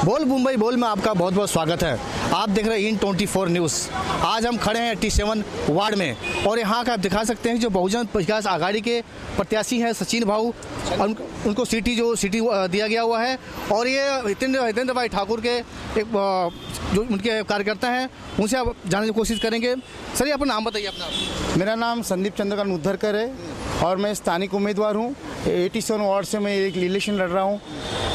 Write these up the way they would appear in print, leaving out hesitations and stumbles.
बोल मुंबई बोल में आपका बहुत बहुत स्वागत है। आप देख रहे हैं IN24 न्यूज़। आज हम खड़े हैं 87 वार्ड में और यहाँ का आप दिखा सकते हैं जो बहुजन विकास आघाड़ी के प्रत्याशी हैं सचिन भाऊ, उनको सिटी दिया गया हुआ है और ये हितेंद्र भाई ठाकुर के एक जो उनके कार्यकर्ता हैं उनसे आप जानने की कोशिश करेंगे। सर ये अपना नाम बताइए अपना। मेरा नाम संदीप चंद्रकांत उद्धरकर है और मैं स्थानिक उम्मीदवार हूँ। 87 वार्ड से मैं एक इलेक्शन लड़ रहा हूँ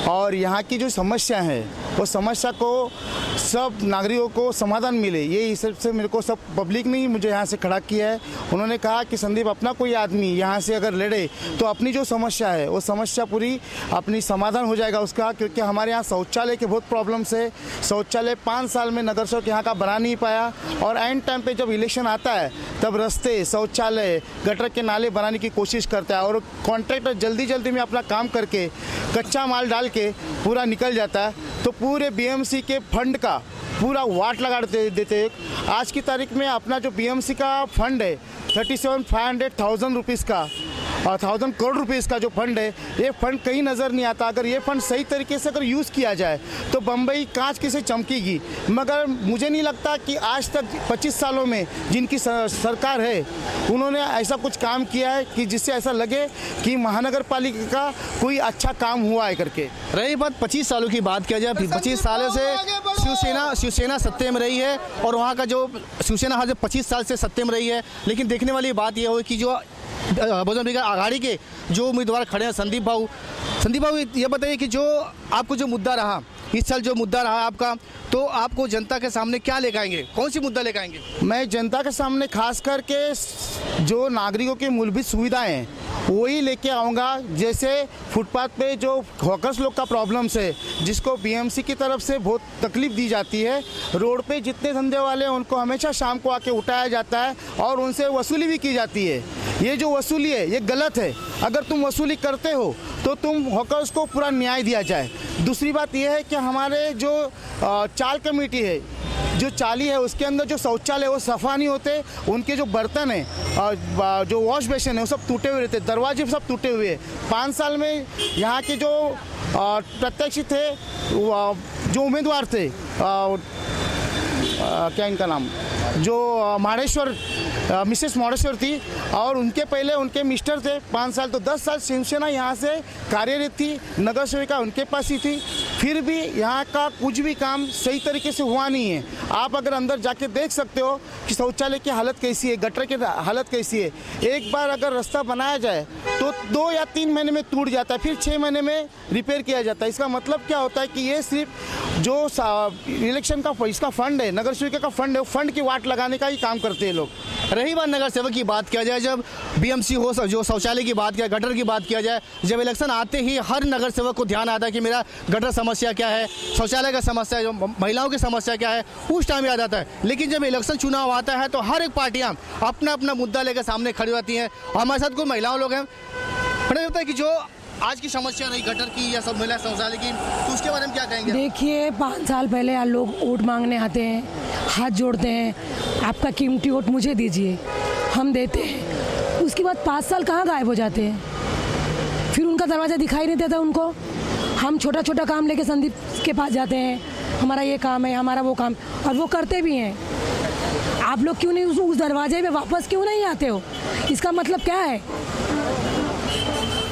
और यहाँ की जो समस्या है वो समस्या को सब नागरिकों को समाधान मिले, ये हिसाब से मेरे को सब पब्लिक ने ही मुझे यहाँ से खड़ा किया है। उन्होंने कहा कि संदीप अपना कोई आदमी यहाँ से अगर लड़े तो अपनी जो समस्या है वो समस्या पूरी अपनी समाधान हो जाएगा उसका, क्योंकि हमारे यहाँ शौचालय के बहुत प्रॉब्लम्स है। शौचालय 5 साल में नगर सेवक यहाँ का बना नहीं पाया और एंड टाइम पे जब इलेक्शन आता है तब रास्ते, शौचालय, गटर के नाले बनाने की कोशिश करता है और कॉन्ट्रैक्टर जल्दी में अपना काम करके कच्चा माल डाल के पूरा निकल जाता है। तो पूरे BMC के फंड का पूरा वाट लगा देते। आज की तारीख में अपना जो BMC का फंड है 37,500,000 रुपीज़ का और 1000 करोड़ रुपीज़ का जो फंड है, ये फंड कहीं नज़र नहीं आता। अगर ये फंड सही तरीके से अगर यूज़ किया जाए तो बम्बई कांच की से चमकेगी। मगर मुझे नहीं लगता कि आज तक 25 सालों में जिनकी सरकार है उन्होंने ऐसा कुछ काम किया है कि जिससे ऐसा लगे कि महानगर पालिका का कोई अच्छा काम हुआ है करके। रही बात 25 सालों की बात किया जाए, 25 सालों से शिवसेना सत्ते में रही है और वहाँ का जो शिवसेना हर 25 साल से सत्ते में रही है। लेकिन देखने वाली बात यह हो कि जो बहुजन विकास आघाड़ी के जो उम्मीदवार खड़े हैं संदीप भाऊ, ये बताइए कि जो आपको जो मुद्दा रहा इस साल, जो मुद्दा रहा आपका, तो आपको जनता के सामने क्या लेकर आएंगे, कौन सी मुद्दा लेकर आएंगे? मैं जनता के सामने खास करके जो नागरिकों की मूलभूत सुविधाएं हैं वही लेके आऊँगा। जैसे फुटपाथ पे जो हॉकर्स लोग का प्रॉब्लम्स है जिसको BMC की तरफ से बहुत तकलीफ दी जाती है, रोड पे जितने धंधे वाले हैं उनको हमेशा शाम को आके उठाया जाता है और उनसे वसूली भी की जाती है। ये जो वसूली है ये गलत है। अगर तुम वसूली करते हो तो तुम हॉकर्स को पूरा न्याय दिया जाए। दूसरी बात यह है कि हमारे जो चाल कमेटी है, जो चाली है उसके अंदर जो शौचालय वो सफ़ा नहीं होते, उनके जो बर्तन है, जो वॉश बेसिन है वो सब टूटे हुए रहते, दरवाजे सब टूटे हुए हैं। 5 साल में यहाँ के जो प्रत्याशी थे, जो उम्मीदवार थे, क्या इनका नाम, जो माहेश्वर, मिसेस माहेश्वर थी और उनके पहले उनके मिस्टर थे 5 साल, तो 10 साल शिवसेना यहाँ से कार्यरत थी, नगर सेविका उनके पास ही थी। फिर भी यहाँ का कुछ भी काम सही तरीके से हुआ नहीं है। आप अगर अंदर जाके देख सकते हो कि शौचालय की हालत कैसी है, गटर की हालत कैसी है। एक बार अगर रास्ता बनाया जाए तो 2 या 3 महीने में टूट जाता है, फिर 6 महीने में रिपेयर किया जाता है। इसका मतलब क्या होता है कि ये सिर्फ जो इलेक्शन का इसका फंड है, नगर सेविका का फंड है, फंड की वाट लगाने का ही काम करते हैं लोग। रही बात नगर सेवक की बात किया जाए, जब BMC हो, जो शौचालय की बात किया, गटर की बात किया जाए, जब इलेक्शन आते ही हर नगर सेवक को ध्यान आता है कि मेरा गटर समस्या क्या है, शौचालय का समस्या है, जो महिलाओं की समस्या क्या है, उस टाइम याद आता है। लेकिन जब इलेक्शन चुनाव आता है तो हर एक पार्टियां अपना अपना मुद्दा लेकर सामने खड़ी होती हैं और हमारे साथ कोई महिलाओं लोग हैं। पता होता है कि जो आज की समस्या रही गटर की या सब महिला शौचालय की, तो उसके बारे में क्या कहेंगे? देखिए 5 साल पहले लोग वोट मांगने आते हैं, हाथ जोड़ते हैं, आपका कीमती वोट मुझे दीजिए, हम देते हैं। उसके बाद 5 साल कहाँ गायब हो जाते हैं, फिर उनका दरवाज़ा दिखाई नहीं देता उनको। हम छोटा छोटा काम लेके संदीप के पास जाते हैं, हमारा ये काम है, हमारा वो काम, और वो करते भी हैं। आप लोग क्यों नहीं उस दरवाजे पे वापस क्यों नहीं आते हो, इसका मतलब क्या है?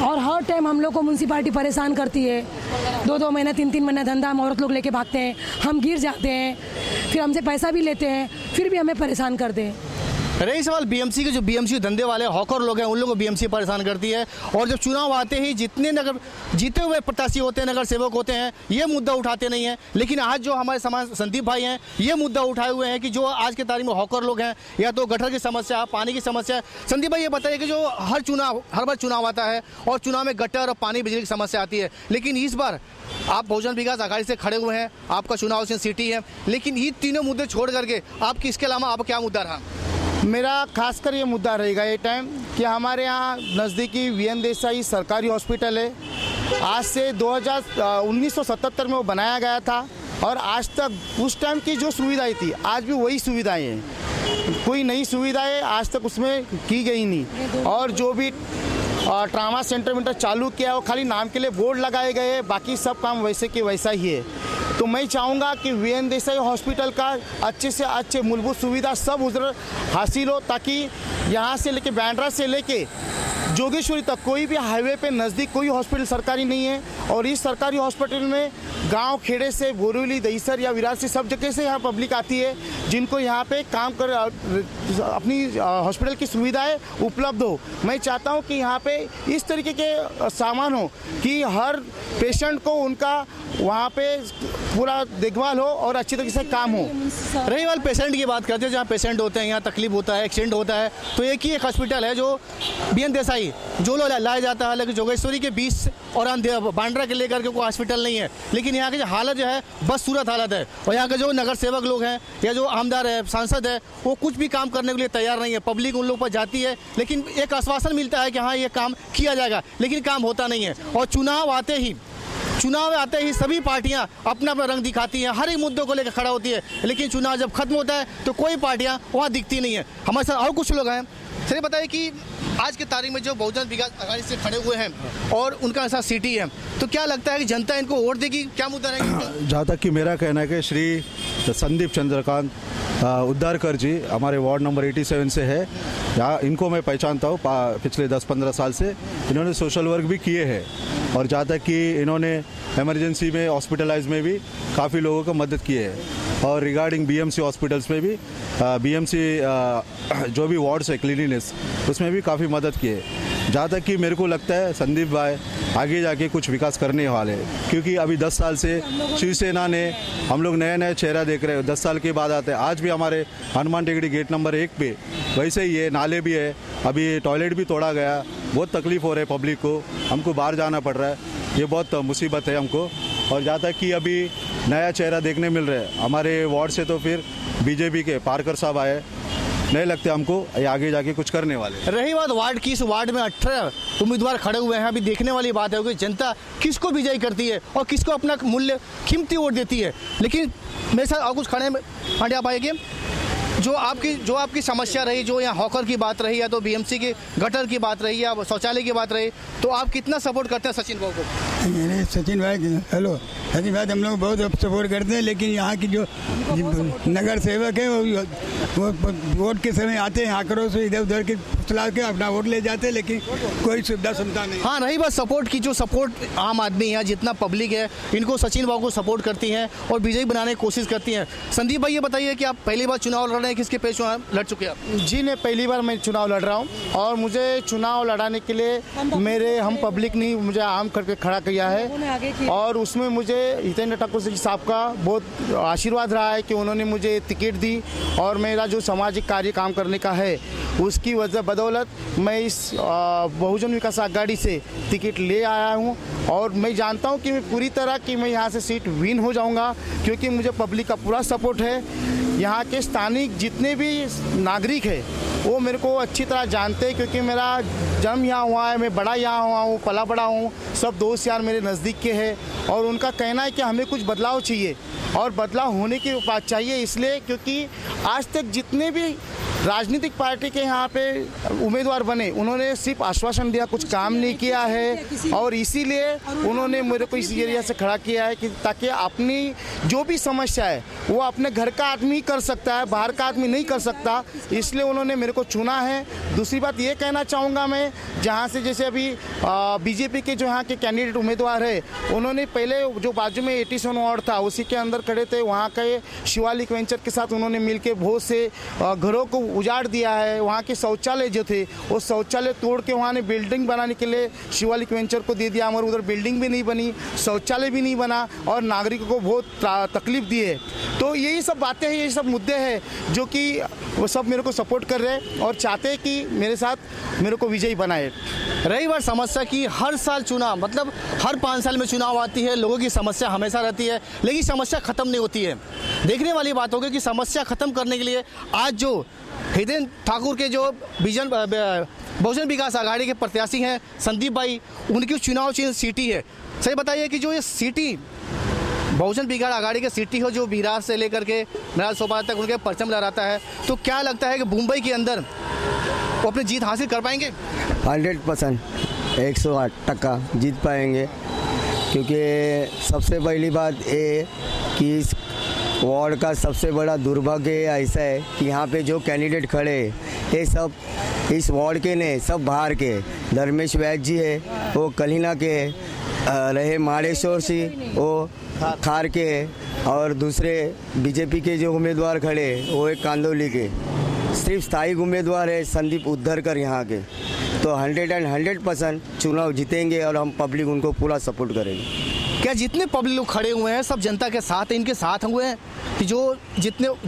और हर टाइम हम लोग को म्यूनसिपालिटी परेशान करती है। 2-2 महीने 3-3 महीने धंधा हम औरत लोग लेके भागते हैं, हम गिर जाते हैं, फिर हमसे पैसा भी लेते हैं, फिर भी हमें परेशान करते हैं। रही सवाल BMC के, जो BMC धंधे वाले हॉकर लोग हैं उन लोगों को BMC परेशान करती है और जब चुनाव आते ही जितने नगर जीते हुए प्रत्याशी होते हैं, नगर सेवक होते हैं, ये मुद्दा उठाते नहीं हैं। लेकिन आज जो हमारे समाज संदीप भाई हैं ये मुद्दा उठाए हुए हैं कि जो आज के तारीख में हॉकर लोग हैं या तो गटर की समस्या, पानी की समस्या। संदीप भाई ये बताइए कि जो हर बार चुनाव आता है और चुनाव में गटर और पानी, बिजली की समस्या आती है, लेकिन इस बार आप बहुजन विकास आघाड़ी से खड़े हुए हैं, आपका चुनाव सिटी है, लेकिन ये तीनों मुद्दे छोड़ करके आपकी इसके अलावा आपका क्या मुद्दा रहा? मेरा खासकर ये मुद्दा रहेगा ये टाइम कि हमारे यहाँ नज़दीकी VN देसाई सरकारी हॉस्पिटल है। आज से 1977 में वो बनाया गया था और आज तक उस टाइम की जो सुविधाएं थी आज भी वही सुविधाएं हैं, कोई नई सुविधाएं आज तक उसमें की गई नहीं। और जो भी ट्रामा सेंटर चालू किया वो खाली नाम के लिए बोर्ड लगाए गए, बाकी सब काम वैसे के वैसा ही है। तो मैं चाहूँगा कि वीएन देसाई हॉस्पिटल का अच्छे से अच्छे मूलभूत सुविधा सब उधर हासिल हो, ताकि यहाँ से लेके बांद्रा से लेके जोगेश्वरी तक कोई भी हाईवे पे नज़दीक कोई हॉस्पिटल सरकारी नहीं है। और इस सरकारी हॉस्पिटल में गांव खेड़े से, बोरीवली, दहीसर या विरार से सब जगह से यहाँ पब्लिक आती है, जिनको यहाँ पे काम कर अपनी हॉस्पिटल की सुविधाएं उपलब्ध हो। मैं चाहता हूँ कि यहाँ पे इस तरीके के सामान हो कि हर पेशेंट को उनका वहाँ पे पूरा देखभाल हो और अच्छी तरीके से काम हो। रही बात पेशेंट की बात करते हैं, जहाँ पेशेंट होते हैं, यहाँ तकलीफ होता है, एक्सीडेंट होता है, तो एक ही एक हॉस्पिटल है जो बीएन देसाई जो लाया जाता है, लेकिन जोगेश्वरी के बीच और बांद्रा के लेकर के कोई हॉस्पिटल नहीं है। लेकिन यहाँ की जो हालत जो है बस सूरत हालत है, और यहाँ के जो नगर सेवक लोग हैं या जो आमदार है, सांसद है, वो कुछ भी काम करने के लिए तैयार नहीं है। पब्लिक उन लोग पर जाती है, लेकिन एक आश्वासन मिलता है कि हाँ ये काम किया जाएगा, लेकिन काम होता नहीं है। और चुनाव आते ही सभी पार्टियां अपना अपना रंग दिखाती हैं, हर एक मुद्दों को लेकर खड़ा होती है, लेकिन चुनाव जब खत्म होता है तो कोई पार्टियां वहां दिखती नहीं है। हमारे साथ और कुछ लोग हैं। चलिए बताइए कि आज की तारीख में जो बहुजन विकास आघाड़ी से खड़े हुए हैं और उनका ऐसा सिटी है, तो क्या लगता है कि जनता इनको वोट देगी, क्या मुद्दा रहेगा? जहाँ तक कि मेरा कहना है कि श्री संदीप चंद्रकांत उद्धारकर जी हमारे वार्ड नंबर 87 से है। यहाँ इनको मैं पहचानता हूँ, पिछले 10-15 साल से इन्होंने सोशल वर्क भी किए हैं, और जहाँ तक कि इन्होंने इमरजेंसी में, हॉस्पिटलाइज में भी काफ़ी लोगों को मदद की है। और रिगार्डिंग बीएमसी हॉस्पिटल्स में भी बीएमसी जो भी वार्ड्स है क्लीनिनेस, उसमें भी काफ़ी मदद की है। जहाँ तक कि मेरे को लगता है संदीप भाई आगे जाके कुछ विकास करने वाले हैं, क्योंकि अभी 10 साल से शिवसेना ने हम लोग नए चेहरा देख रहे हैं, 10 साल के बाद आते हैं। आज भी हमारे हनुमान टेकड़ी गेट नंबर 1 पे वैसे ही है, नाले भी है, अभी टॉयलेट भी तोड़ा गया, बहुत तकलीफ हो रही है पब्लिक को, हमको बाहर जाना पड़ रहा है, ये बहुत मुसीबत है हमको। और जहाँ तक कि अभी नया चेहरा देखने मिल रहा है हमारे वार्ड से, तो फिर बीजेपी के पारकर साहब आए, नहीं लगते हमको ये आगे जाके कुछ करने वाले। रही बात वार्ड की, इस वार्ड में 18 उम्मीदवार खड़े हुए हैं। अभी देखने वाली बात है कि जनता किसको विजयी करती है और किसको अपना मूल्य कीमती वोट देती है। लेकिन मेरे साथ और कुछ खड़े हैं। हाँ, आप आइए। जो आपकी समस्या रही, जो यहाँ हॉकर की बात रही, या तो बीएमसी की गटर की बात रही, या शौचालय की बात रही, तो आप कितना सपोर्ट करते हैं सचिन भाई को? मेरे सचिन भाई, हेलो सचिन भाई, हम लोग बहुत सपोर्ट करते हैं, लेकिन यहाँ की जो नगर सेवक है वो वोट के समय आते हैं, आंकड़ों से इधर उधर के फुसला के अपना वोट ले जाते हैं, लेकिन कोई सुविधा सुनता नहीं। हाँ, रही बात सपोर्ट की, जो सपोर्ट आम आदमी है, जितना पब्लिक है, इनको सचिन भाई को सपोर्ट करती हैं और विजयी बनाने की कोशिश करती हैं। संदीप भाई, ये बताइए कि आप पहली बार चुनाव लड़ रहे हैं, किसके पे चुनाव लड़ चुके हैं? जी, मैं पहली बार मैं चुनाव लड़ रहा हूँ, और मुझे चुनाव लड़ाने के लिए हम पब्लिक ने मुझे आम करके खड़ा किया है, और उसमें मुझे हितेंद्र ठाकुर जी साहब का बहुत आशीर्वाद रहा है कि उन्होंने मुझे टिकट दी, और मेरा जो सामाजिक कार्य काम करने का है उसकी वजह बदौलत मैं इस बहुजन विकास आघाड़ी से टिकट ले आया हूँ। और मैं जानता हूँ कि मैं पूरी तरह की मैं यहाँ से सीट विन हो जाऊँगा, क्योंकि मुझे पब्लिक का पूरा सपोर्ट है। यहाँ के स्थानिक जितने भी नागरिक हैं वो मेरे को अच्छी तरह जानते हैं, क्योंकि मेरा जन्म यहाँ हुआ है, मैं बड़ा यहाँ हुआ हूँ, पला बड़ा हूँ, सब दोस्त यार मेरे नज़दीक के हैं। और उनका कहना है कि हमें कुछ बदलाव चाहिए, और बदलाव होने की बात चाहिए, इसलिए क्योंकि आज तक जितने भी राजनीतिक पार्टी के यहाँ पे उम्मीदवार बने, उन्होंने सिर्फ आश्वासन दिया, कुछ काम नहीं किया है। और इसीलिए उन्होंने मेरे को इस एरिया से खड़ा किया है कि ताकि अपनी जो भी समस्या है वो अपने घर का आदमी कर सकता है, बाहर का आदमी नहीं कर सकता, इसलिए उन्होंने मेरे को चुना है। दूसरी बात ये कहना चाहूँगा मैं, जहाँ से जैसे अभी बीजेपी के जो यहाँ के कैंडिडेट उम्मीदवार है, उन्होंने पहले जो बाजू में 87 वार्ड था उसी के अंदर खड़े थे, वहाँ के शिवालिक वेंचर के साथ उन्होंने मिलकर बहुत से घरों को उजाड़ दिया है। वहाँ के शौचालय जो थे वो शौचालय तोड़ के वहाँ ने बिल्डिंग बनाने के लिए शिवालिक वेंचर को दे दिया, मगर उधर बिल्डिंग भी नहीं बनी, शौचालय भी नहीं बना, और नागरिकों को बहुत तकलीफ दी है। तो यही सब बातें हैं, यही सब मुद्दे हैं जो कि वो सब मेरे को सपोर्ट कर रहे हैं और चाहते हैं कि मेरे साथ मेरे को विजयी बनाए। रही बात समस्या की, हर साल चुनाव, मतलब हर 5 साल में चुनाव आती है, लोगों की समस्या हमेशा रहती है, लेकिन समस्या ख़त्म नहीं होती है। देखने वाली बात होगी कि समस्या ख़त्म करने के लिए आज जो हितेंद्र ठाकुर के जो बहुजन विकास आघाड़ी के प्रत्याशी हैं संदीप भाई, उनकी चुनाव चिन्ह सीटी है। सही बताइए कि जो ये सीटी बहुजन विकास आघाड़ी की सीटी हो, जो बिहार से लेकर के नराज सोपारा तक उनके परचम लहराता है, तो क्या लगता है कि मुंबई के अंदर वो अपनी जीत हासिल कर पाएंगे? 100% 108% जीत पाएंगे, क्योंकि सबसे पहली बात ये कि इस वार्ड का सबसे बड़ा दुर्भाग्य ऐसा है कि यहाँ पे जो कैंडिडेट खड़े हैं ये सब इस वार्ड के नहीं, सब बाहर के। धर्मेश वैद्य जी है वो कलीना के है, रहे माड़ेश्वर सिंह वो खार के है, और दूसरे बीजेपी के जो उम्मीदवार खड़े हैं वो एक कांदोली के। सिर्फ स्थायी उम्मीदवार है संदीप उद्धरकर यहाँ के। तो 100% चुनाव जीतेंगे और हम पब्लिक उनको पूरा सपोर्ट करेंगे। क्या जितने पब्लिक लोग खड़े हुए हैं सब जनता के साथ हैं, इनके साथ हुए हैं कि जो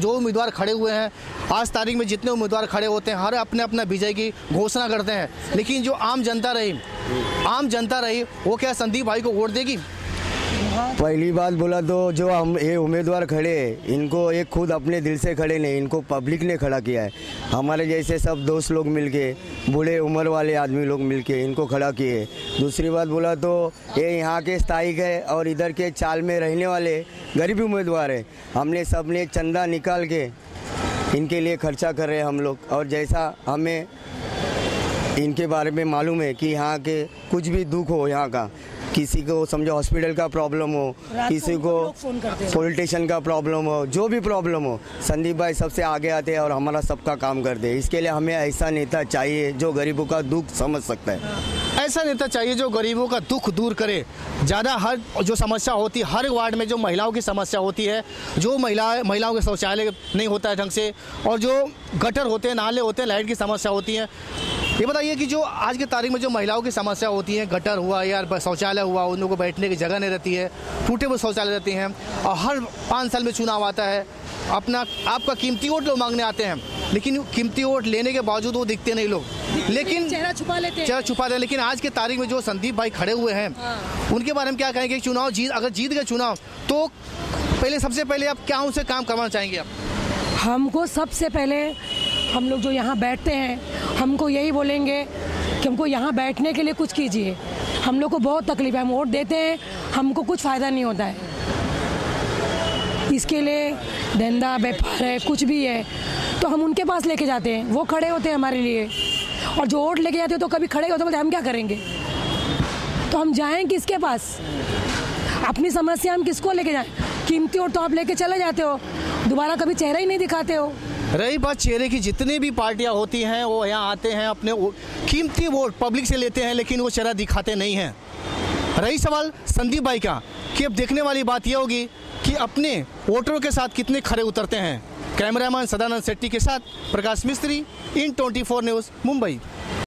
उम्मीदवार खड़े हुए हैं आज तारीख में जितने उम्मीदवार खड़े होते हैं हर अपने अपना विजय की घोषणा करते हैं, लेकिन जो आम जनता रही वो क्या संदीप भाई को वोट देगी? पहली बात बोला तो जो हम ये उम्मीदवार खड़े हैं इनको ये खुद अपने दिल से खड़े नहीं, इनको पब्लिक ने खड़ा किया है। हमारे जैसे सब दोस्त लोग मिलके, बूढ़े उम्र वाले आदमी लोग मिलके इनको खड़ा किए। दूसरी बात बोला तो ये यहाँ के स्थायी है और इधर के चाल में रहने वाले गरीब उम्मीदवार है। हमने सब ने चंदा निकाल के इनके लिए खर्चा कर रहे हैं हम लोग। और जैसा हमें इनके बारे में मालूम है कि यहाँ के कुछ भी दुख हो, यहाँ का किसी को समझो हॉस्पिटल का प्रॉब्लम हो, किसी को पॉलिटिशियन का प्रॉब्लम हो, जो भी प्रॉब्लम हो, संदीप भाई सबसे आगे आते हैं और हमारा सबका काम करते हैं। इसके लिए हमें ऐसा नेता चाहिए जो गरीबों का दुख समझ सकता है। ऐसा नेता चाहिए जो गरीबों का दुख दूर करे। ज़्यादा हर जो समस्या होती है हर वार्ड में, जो महिलाओं की समस्या होती है, जो महिलाओं के शौचालय नहीं होता है ढंग से, और जो गटर होते हैं, नाले होते हैं, लाइट की समस्या होती है। ये बताइए कि जो आज की तारीख में जो महिलाओं की समस्या होती है, गटर हुआ या शौचालय हुआ, उन लोगों को बैठने की जगह नहीं रहती है, टूटे हुए शौचालय रहते हैं, और हर 5 साल में चुनाव आता है, आपका कीमती वोट लोग मांगने आते हैं, लेकिन कीमती वोट लेने के बावजूद वो दिखते नहीं लोग, लेकिन चेहरा छुपा लेते हैं। लेकिन आज की तारीख में जो संदीप भाई खड़े हुए हैं उनके बारे में क्या कहेंगे? चुनाव अगर जीत गए चुनाव तो सबसे पहले आप क्या उनसे काम करवाना चाहेंगे आप? हमको सबसे पहले हम लोग जो यहाँ बैठते हैं हमको यही बोलेंगे कि हमको यहाँ बैठने के लिए कुछ कीजिए। हम लोग को बहुत तकलीफ है, हम वोट देते हैं, हमको कुछ फ़ायदा नहीं होता है। इसके लिए धंधा व्यापार है, कुछ भी है तो हम उनके पास लेके जाते हैं, वो खड़े होते हैं हमारे लिए। और जो वोट लेके जाते हो तो कभी खड़े होते बोलते हम क्या करेंगे, तो हम जाएं किसके पास? अपनी समस्या हम किसको लेके जाएं? कीमती वोट तो आप लेके चले जाते हो, दोबारा कभी चेहरा ही नहीं दिखाते हो। रही बात चेहरे की, जितनी भी पार्टियां होती हैं वो यहाँ आते हैं, अपने कीमती वोट पब्लिक से लेते हैं, लेकिन वो चेहरा दिखाते नहीं हैं। रही सवाल संदीप भाई का, कि अब देखने वाली बात यह होगी कि अपने वोटरों के साथ कितने खरे उतरते हैं। कैमरामैन सदानंद शेट्टी के साथ प्रकाश मिस्त्री, इन 24 न्यूज़, मुंबई।